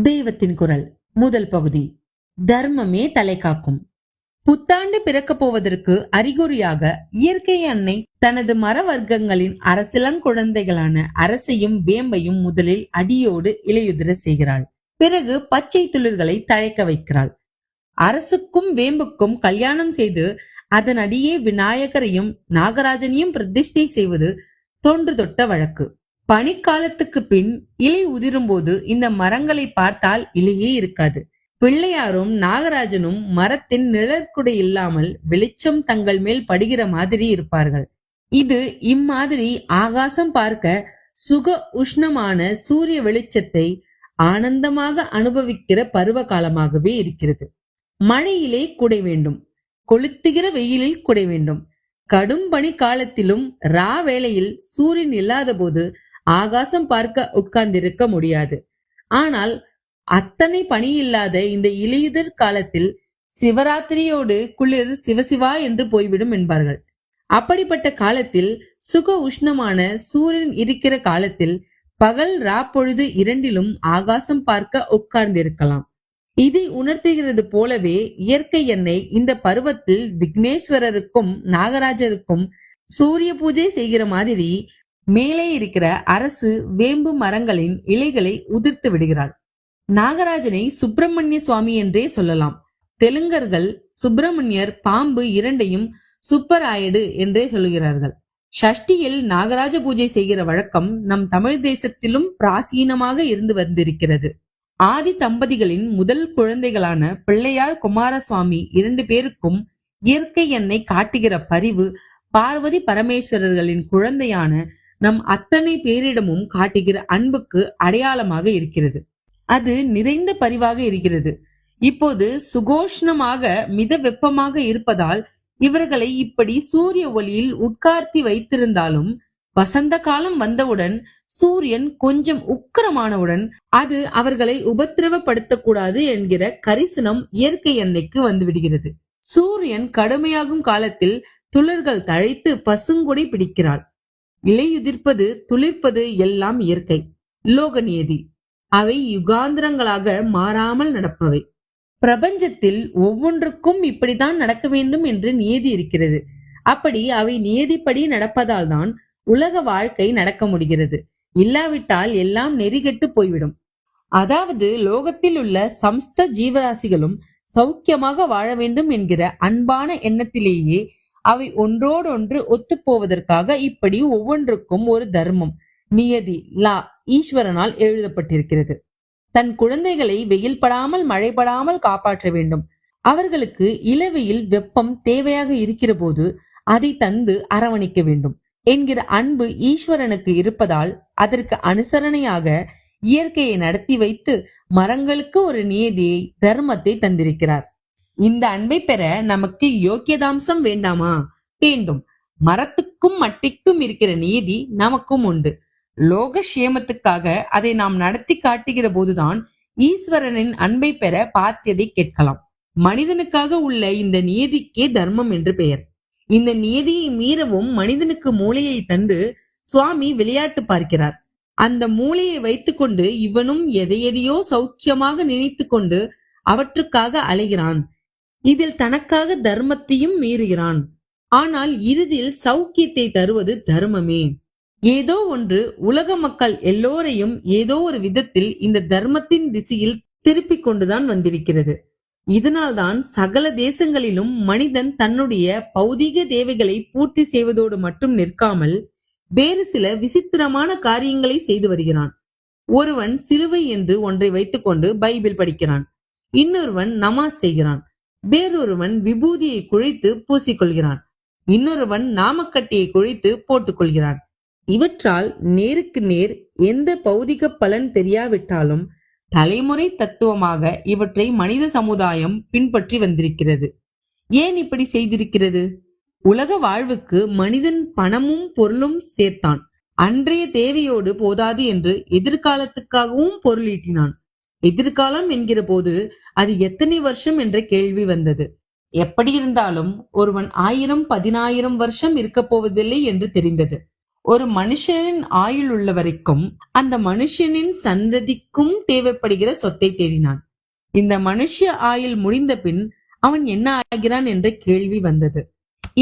தெய்வத்தின் குரல் முதல் பகுதி. தர்மமே தலை காக்கும். புத்தாண்டு பிறக்கப் போவதற்கு அறிகுறியாக இயற்கை அன்னை தனது மர வர்க்கங்களின் அரசிலங்குழந்தைகளான அரசையும் வேம்பையும் முதலில் அடியோடு இலையுதிர செய்கிறாள். பிறகு பச்சை துளிர்களை தழைக்க வைக்கிறாள். அரசுக்கும் வேம்புக்கும் கல்யாணம் செய்து அதன் அடியே விநாயகரையும் நாகராஜனையும் பிரதிஷ்டை செய்வது தொன்று தொட்ட வழக்கு. பனிக்காலத்துக்கு பின் இலை உதிரும் போது இந்த மரங்களை பார்த்தால் இலையே இருக்காது. பிள்ளையாரும் நாகராஜனும் மரத்தின் நிழற்குடை இல்லாமல் வெளிச்சம் தங்கள் மேல் படுகிற மாதிரி இருப்பார்கள். இது இம்மாதிரி ஆகாசம் பார்க்க சுக உஷ்ணமான சூரிய வெளிச்சத்தை ஆனந்தமாக அனுபவிக்கிற பருவ காலமாகவே இருக்கிறது. மழையிலே குடை வேண்டும், கொளுத்துகிற வெயிலில் குடை வேண்டும். கடும் பனி காலத்திலும் ரா வேளையில் சூரியன் இல்லாத போது ஆகாசம் பார்க்க உட்கார்ந்திருக்க முடியாது. ஆனால் அத்தனை பனி இல்லாத இந்த இலையுதிர் காலத்தில் சிவராத்திரியோடு குளிர் சிவசிவா என்று போய்விடும் என்பார்கள். அப்படிப்பட்ட காலத்தில் சுக உஷ்ணமான சூரியன் இருக்கிற காலத்தில் பகல் ரா பொழுது இரண்டிலும் ஆகாசம் பார்க்க உட்கார்ந்திருக்கலாம். இதை உணர்த்துகிறது போலவே இயற்கை எண்ணெய் இந்த பருவத்தில் விக்னேஸ்வரருக்கும் நாகராஜருக்கும் சூரிய பூஜை செய்கிற மாதிரி மேலே இருக்கிற அரசு வேம்பு மரங்களின் இலைகளை உதிர்த்து விடுகிறாள். நாகராஜனை சுப்பிரமணிய சுவாமி என்றே சொல்லலாம். தெலுங்கர்கள் சுப்பிரமணியர் பாம்பு இரண்டையும் சுப்பராயடு என்றே சொல்லுகிறார்கள். ஷஷ்டியில் நாகராஜ பூஜை செய்கிற வழக்கம் நம் தமிழ் தேசத்திலும் பிராசீனமாக இருந்து வந்திருக்கிறது. ஆதி தம்பதிகளின் முதல் குழந்தைகளான பிள்ளையார் குமாரசுவாமி இரண்டு பேருக்கும் இயற்கை எண்ணெய் காட்டுகிற பரிவு பார்வதி பரமேஸ்வரர்களின் குழந்தையான நம் அத்தனை பேரிடமும் காட்டுகிற அன்புக்கு அடையாளமாக இருக்கிறது. அது நிறைந்த பரிவாக இருக்கிறது. இப்போது சுகோஷ்ணமாக மித வெப்பமாக இருப்பதால் இவர்களை இப்படி சூரிய ஒளியில் உட்கார்த்தி வைத்திருந்தாலும் வசந்த காலம் வந்தவுடன் சூரியன் கொஞ்சம் உக்கிரமானவுடன் அது அவர்களை உபத்திரவப்படுத்தக்கூடாது என்கிற கரிசனம் இயற்கை எண்ணெய்க்கு வந்துவிடுகிறது. சூரியன் கடுமையாகும் காலத்தில் துளிர்கள் தழைத்து பசுங்கொடி பிடிக்கிறாள். இலையுதிர்ப்பது துளிர்ப்பது எல்லாம் இயற்கை, லோக நியதி. அவை யுகாந்திரங்களாக மாறாமல் நடப்பவை. பிரபஞ்சத்தில் ஒவ்வொன்றுக்கும் இப்படித்தான் நடக்க வேண்டும் என்று நியதி இருக்கிறது. அப்படி அவை நியதிப்படி நடப்பதால் தான் உலக வாழ்க்கை நடக்க முடிகிறது. இல்லாவிட்டால் எல்லாம் நெறிகெட்டு போய்விடும். அதாவது லோகத்தில் உள்ள சம்ஸ்த ஜீவராசிகளும் சௌக்கியமாக வாழ வேண்டும் என்கிற அன்பான எண்ணத்திலேயே அவை ஒன்றோடொன்று ஒத்துப்போவதற்காக இப்படி ஒவ்வொன்றுக்கும் ஒரு தர்மம், நியதி, லா ஈஸ்வரனால் எழுதப்பட்டிருக்கிறது. தன் குழந்தைகளை வெயில் படாமல் மழை படாமல் காப்பாற்ற வேண்டும். அவர்களுக்கு இளவெயில் வெப்பம் தேவையாக இருக்கிற போது அதை தந்து அரவணைக்க வேண்டும் என்கிற அன்பு ஈஸ்வரனுக்கு இருப்பதால் அதற்கு அனுசரணையாக இயற்கையை நடத்தி வைத்து மரங்களுக்கு ஒரு நியதியை, தர்மத்தை தந்திருக்கிறார். இந்த அன்பை பெற நமக்கு யோக்கியதாம்சம் வேண்டாமா? வேண்டும். மரத்துக்கும் மட்டிக்கும் இருக்கிற நியதி நமக்கும் உண்டு. லோக சேமத்துக்காக அதை நாம் நடத்தி காட்டுகிற போதுதான் ஈஸ்வரனின் அன்பை பெற பாத்தியதை கேட்கலாம். மனிதனுக்காக உள்ள இந்த நியதிக்கே தர்மம் என்று பெயர். இந்த நியதியை மீறவும் மனிதனுக்கு மூளையை தந்து சுவாமி விளையாட்டு பார்க்கிறார். அந்த மூளையை வைத்துக்கொண்டு இவனும் எதையெதையோ சௌக்கியமாக நினைத்து கொண்டு அவற்றுக்காக அலைகிறான். இதில் தனக்காக தர்மத்தையும் மீறுகிறான். ஆனால் இறுதியில் சௌக்கியத்தை தருவது தர்மமே. ஏதோ ஒன்று உலக மக்கள் எல்லோரையும் ஏதோ ஒரு விதத்தில் இந்த தர்மத்தின் திசையில் திருப்பிக் கொண்டுதான் வந்திருக்கிறது. இதனால்தான் சகல தேசங்களிலும் மனிதன் தன்னுடைய பௌதிக தேவைகளை பூர்த்தி செய்வதோடு மட்டும் நிற்காமல் வேறு சில விசித்திரமான காரியங்களை செய்து வருகிறான். ஒருவன் சிலுவை என்று ஒன்றை வைத்துக்கொண்டு பைபிள் படிக்கிறான். இன்னொருவன் நமாஸ் செய்கிறான். வேறொருவன் விபூதியை குழைத்து பூசிக்கொள்கிறான். இன்னொருவன் நாமக்கட்டியை குழைத்து போட்டுக் கொள்கிறான். இவற்றால் நேருக்கு நேர் எந்த பௌதிக பலன் தெரியாவிட்டாலும் தலைமுறை தத்துவமாக இவற்றை மனித சமுதாயம் பின்பற்றி வந்திருக்கிறது. ஏன் இப்படி செய்திருக்கிறது? உலக வாழ்வுக்கு மனிதன் பணமும் பொருளும் சேர்த்தான். அன்றைய தேவையோடு போதாது என்று எதிர்காலத்துக்காகவும் பொருளீட்டினான். எதிர்காலம் என்கிற போது அது எத்தனை வருஷம் என்ற கேள்வி வந்தது. எப்படி இருந்தாலும் ஒருவன் 1000 10,000 வருஷம் இருக்க போவதில்லை என்று தெரிந்தது. ஒரு மனுஷனின் ஆயுள் உள்ள வரைக்கும் அந்த மனுஷனின் சந்ததிக்கும் தேவைப்படுகிற சொத்தை தேடினான். இந்த மனுஷ ஆயுள் முடிந்த பின் அவன் என்ன ஆகிறான் என்ற கேள்வி வந்தது.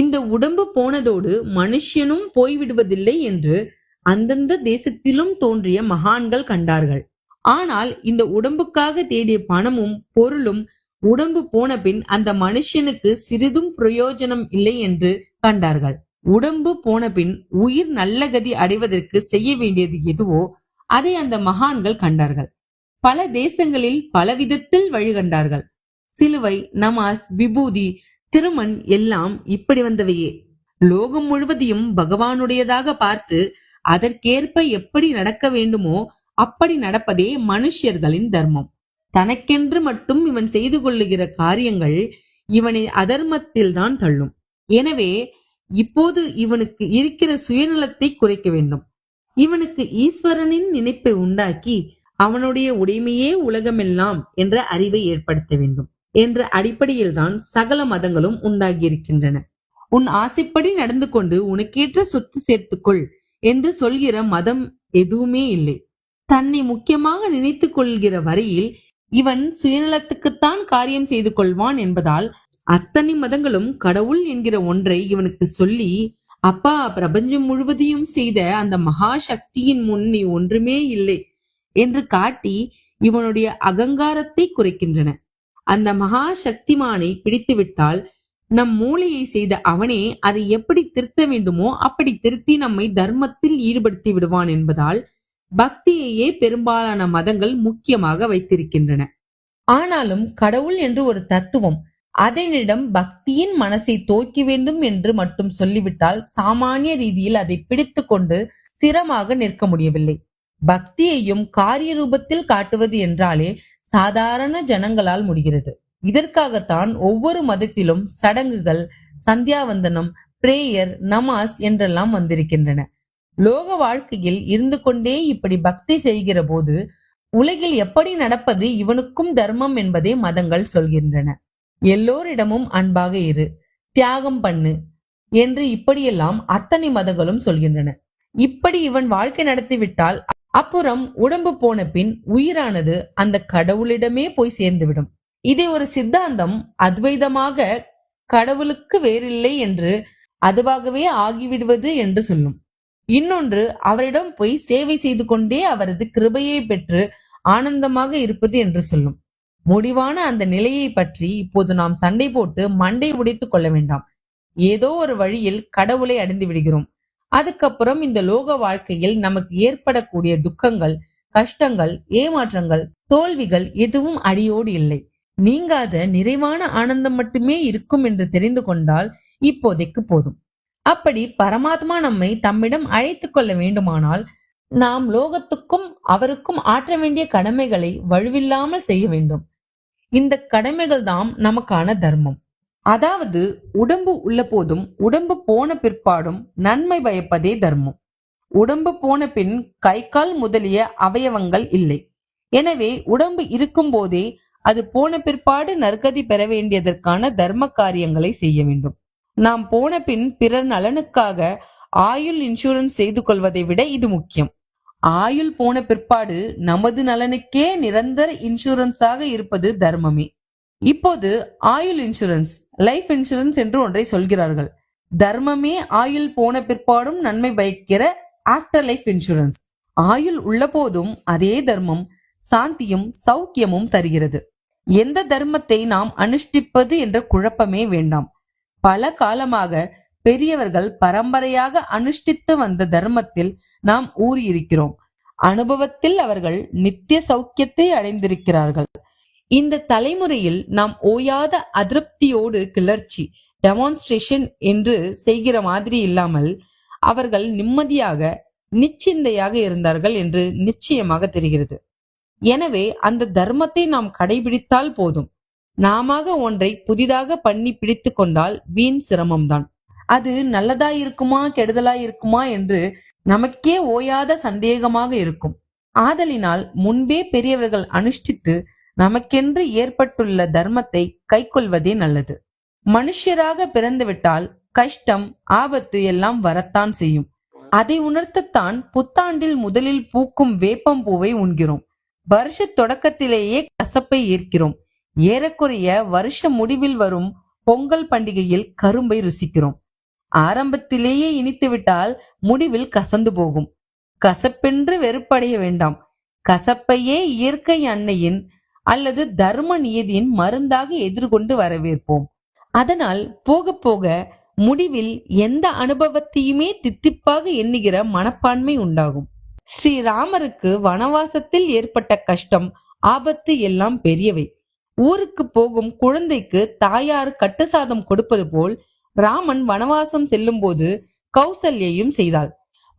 இந்த உடம்பு போனதோடு மனுஷனும் போய்விடுவதில்லை என்று அந்தந்த தேசத்திலும் தோன்றிய மகான்கள் கண்டார்கள். ஆனால் இந்த உடம்புக்காக தேடிய பணமும் பொருளும் உடம்பு போன பின் அந்த மனுஷனுக்கு சிறிதும் பிரயோஜனம் இல்லை என்று கண்டார்கள். உடம்பு போன பின் உயிர் நல்ல கதி அடைவதற்கு செய்ய வேண்டியது எதுவோ அதை அந்த மகான்கள் கண்டார்கள். பல தேசங்களில் பலவிதத்தில் வழி கண்டார்கள். சிலுவை, நமாஸ், விபூதி, திருமண் எல்லாம் இப்படி வந்தவையே. லோகம் முழுவதையும் பகவானுடையதாக பார்த்து அதற்கேற்ப எப்படி நடக்க வேண்டுமோ அப்படி நடப்பதே மனுஷர்களின் தர்மம். தனக்கென்று மட்டும் இவன் செய்து கொள்ளுகிற காரியங்கள் இவனை அதர்மத்தில் தான் தள்ளும். எனவே இப்போது இவனுக்கு இருக்கிற சுயநலத்தை குறைக்க வேண்டும். இவனுக்கு ஈஸ்வரனின் நினைப்பை உண்டாக்கி அவனுடைய உடைமையே உலகமெல்லாம் என்ற அறிவை ஏற்படுத்த வேண்டும் என்ற அடிப்படையில் தான் சகல மதங்களும் உண்டாகியிருக்கின்றன. உன் ஆசைப்படி நடந்து கொண்டு உனக்கேற்ற சொத்து சேர்த்துக்கொள் என்று சொல்கிற மதம் எதுவுமே இல்லை. தன்னை முக்கியமாக நினைத்துக் கொள்கிற வரையில் இவன் சுயநலத்துக்குத்தான் காரியம் செய்து கொள்வான் என்பதால் அத்தனை மதங்களும் கடவுள் என்கிற ஒன்றை இவனுக்கு சொல்லி, அப்பா, பிரபஞ்சம் முழுவதையும் செய்த அந்த மகா சக்தியின் முன் நீ ஒன்றுமே இல்லை என்று காட்டி இவனுடைய அகங்காரத்தை குறைக்கின்றன. அந்த மகா சக்திமானை பிடித்துவிட்டால் நம் மூளையை செய்த அவனே அதை எப்படி திருத்த வேண்டுமோ அப்படி திருத்தி நம்மை தர்மத்தில் ஈடுபடுத்தி விடுவான் என்பதால் பக்தியையே பெரும்பாலான மதங்கள் முக்கியமாக வைத்திருக்கின்றன. ஆனாலும் கடவுள் என்று ஒரு தத்துவம், அதனிடம் பக்தியின் மனசை தோக்கி வேண்டும் என்று மட்டும் சொல்லிவிட்டால் சாமானிய ரீதியில் அதை பிடித்து கொண்டு ஸ்திரமாக நிற்க முடியவில்லை. பக்தியையும் காரிய ரூபத்தில் காட்டுவது என்றாலே சாதாரண ஜனங்களால் முடிகிறது. இதற்காகத்தான் ஒவ்வொரு மதத்திலும் சடங்குகள், சந்தியாவந்தனம், பிரேயர், நமாஸ் என்றெல்லாம் வந்திருக்கின்றன. லோக வாழ்க்கையில் இருந்து கொண்டே இப்படி பக்தி செய்கிற போது உலகில் எப்படி நடப்பது இவனுக்கும் தர்மம் என்பதை மதங்கள் சொல்கின்றன. எல்லோரிடமும் அன்பாக இரு, தியாகம் பண்ணு என்று இப்படியெல்லாம் அத்தனை மதங்களும் சொல்கின்றன. இப்படி இவன் வாழ்க்கை நடத்திவிட்டால் அப்புறம் உடம்பு போன பின் உயிரானது அந்த கடவுளிடமே போய் சேர்ந்துவிடும். இதை ஒரு சித்தாந்தம் அத்வைதமாக கடவுளுக்கு வேறில்லை என்று அதுவாகவே ஆகிவிடுவது என்று சொல்லும். இன்னொன்று அவரிடம் போய் சேவை செய்து கொண்டே அவரது கிருபையை பெற்று ஆனந்தமாக இருப்பது என்று சொல்லும். முடிவான அந்த நிலையை பற்றி இப்போது நாம் சண்டை போட்டு மண்டை உடைத்துக் கொள்ள வேண்டாம். ஏதோ ஒரு வழியில் கடவுளை அடைந்து விடுகிறோம். அதுக்கப்புறம் இந்த லோக வாழ்க்கையில் நமக்கு ஏற்படக்கூடிய துக்கங்கள், கஷ்டங்கள், ஏமாற்றங்கள், தோல்விகள் எதுவும் அடியோடு இல்லை. நீங்காத நிறைவான ஆனந்தம் மட்டுமே இருக்கும் என்று தெரிந்து கொண்டால் இப்போதைக்கு போதும். அப்படி பரமாத்மா நம்மை தம்மிடம் அழைத்துக் கொள்ள வேண்டுமானால் நாம் லோகத்துக்கும் அவருக்கும் ஆற்ற வேண்டிய கடமைகளை வலுவில்லாமல் செய்ய வேண்டும். இந்த கடமைகள் தான் நமக்கான தர்மம். அதாவது உடம்பு உள்ள போதும் உடம்பு போன பிற்பாடும் நன்மை பயப்பதே தர்மம். உடம்பு போன பின் கை கால் முதலிய அவயவங்கள் இல்லை. எனவே உடம்பு இருக்கும் போதே அது போன பிற்பாடு நற்கதி பெற வேண்டியதற்கான தர்ம காரியங்களை செய்ய வேண்டும். நாம் போன பின் பிறர் நலனுக்காக ஆயுள் இன்சூரன்ஸ் செய்து கொள்வதை விட இது முக்கியம். ஆயுள் போன பிற்பாடு நமது நலனுக்கே நிரந்தர இன்சூரன்ஸாக இருப்பது தர்மமே. இப்போது ஆயுள் இன்சூரன்ஸ், லைஃப் இன்சூரன்ஸ் என்று ஒன்றை சொல்கிறார்கள். தர்மமே ஆயுள் போன பிற்பாடும் நன்மை பயக்கிற ஆஃப்டர் லைஃப் இன்சூரன்ஸ். ஆயுள் உள்ள போதும் அதே தர்மம் சாந்தியும் சௌக்கியமும் தருகிறது. எந்த தர்மத்தை நாம் அனுஷ்டிப்பது என்ற குழப்பமே வேண்டாம். பல காலமாக பெரியவர்கள் பரம்பரையாக அனுஷ்டித்து வந்த தர்மத்தில் நாம் ஊறியிருக்கிறோம். அனுபவத்தில் அவர்கள் நித்திய சௌக்கியத்தை அடைந்திருக்கிறார்கள். இந்த தலைமுறையில் நாம் ஓயாத அதிருப்தியோடு கிளர்ச்சி, டெமான்ஸ்ட்ரேஷன் என்று செய்கிற மாதிரி இல்லாமல் அவர்கள் நிம்மதியாக நிச்சிந்தையாக இருந்தார்கள் என்று நிச்சயமாக தெரிகிறது. எனவே அந்த தர்மத்தை நாம் கடைபிடித்தால் போதும். நாம ஒன்றை புதிதாக பண்ணி பிடித்து கொண்டால் வீண் சிரமம்தான். அது நல்லதாயிருக்குமா கெடுதலாயிருக்குமா என்று நமக்கே ஓயாத சந்தேகமாக இருக்கும். ஆதலினால் முன்பே பெரியவர்கள் அனுஷ்டித்து நமக்கென்று ஏற்பட்டுள்ள தர்மத்தை கைக்கொள்வதே நல்லது. மனுஷராக பிறந்துவிட்டால் கஷ்டம், ஆபத்து எல்லாம் வரத்தான் செய்யும். அதை உணர்த்தத்தான் புத்தாண்டில் முதலில் பூக்கும் வேப்பம்பூவை உண்கிறோம். வருஷ தொடக்கத்திலேயே கசப்பை ஏற்கிறோம். ஏறக்குறைய வருஷ முடிவில் வரும் பொங்கல் பண்டிகையில் கரும்பை ருசிக்கிறோம். ஆரம்பத்திலேயே இனித்துவிட்டால் முடிவில் கசந்து போகும். கசப்பென்று வெறுப்படைய வேண்டாம். கசப்பையே இயற்கை அன்னையின் அல்லது தர்ம நியதியின் மருந்தாக எதிர்கொண்டு வரவேற்போம். அதனால் போக போக முடிவில் எந்த அனுபவத்தையுமே தித்திப்பாக எண்ணுகிற மனப்பான்மை உண்டாகும். ஸ்ரீராமருக்கு வனவாசத்தில் ஏற்பட்ட கஷ்டம், ஆபத்து எல்லாம் பெரியவை. ஊருக்கு போகும் குழந்தைக்கு தாயார் கட்டுசாதம் கொடுப்பது போல் ராமன் வனவாசம் செல்லும் போது கௌசல்யையும் செய்தாள்.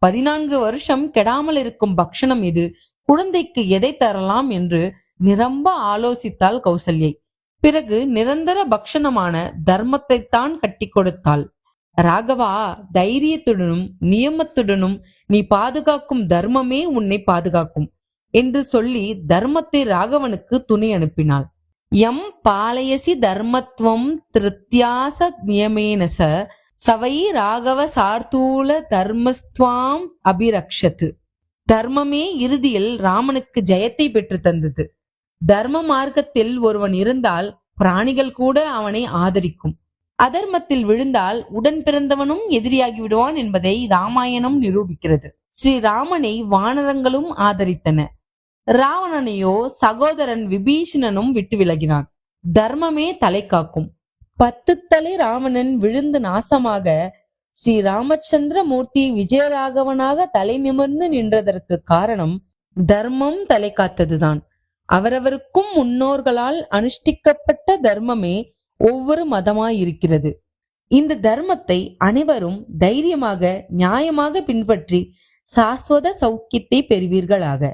14 வருஷம் கெடாமல் இருக்கும் பக்ஷணம் இது, குழந்தைக்கு எதை தரலாம் என்று நிரம்ப ஆலோசித்தாள் கௌசல்யை. பிறகு நிரந்தர பக்ஷணமான தர்மத்தை தான் கட்டி கொடுத்தாள். ராகவா, தைரியத்துடனும் நியமத்துடனும் நீ பாதுகாக்கும் தர்மமே உன்னை பாதுகாக்கும் என்று சொல்லி தர்மத்தை ராகவனுக்கு துணை அனுப்பினாள். எம் பாலயசி தர்மத்துவம் திருத்தியாச நியமேனச சவை ராகவ சார்த்தூல தர்மஸ்துவாம் அபிரக்ஷத்து. தர்மமே இறுதியில் ராமனுக்கு ஜெயத்தை பெற்று தந்தது. தர்ம மார்க்கத்தில் ஒருவன் இருந்தால் பிராணிகள் கூட அவனை ஆதரிக்கும். அதர்மத்தில் விழுந்தால் உடன் பிறந்தவனும் எதிரியாகி விடுவான் என்பதை ராமாயணம் நிரூபிக்கிறது. ஸ்ரீராமனை வானரங்களும் ஆதரித்தன. ராவணனையோ சகோதரன் விபீஷணனும் விட்டு விலகினான். தர்மமே தலை காக்கும். 10 தலை ராவணன் விழுந்து நாசமாக ஸ்ரீ ராமச்சந்திர மூர்த்தி விஜயராகவனாக தலை நிமிர்ந்து நின்றதற்கு காரணம் தர்மம் தலை காத்ததுதான். அவரவருக்கும் முன்னோர்களால் அனுஷ்டிக்கப்பட்ட தர்மமே ஒவ்வொரு மதமாயிருக்கிறது. இந்த தர்மத்தை அனைவரும் தைரியமாக நியாயமாக பின்பற்றி சாஸ்வத சௌக்கியத்தை பெறுவீர்களாக.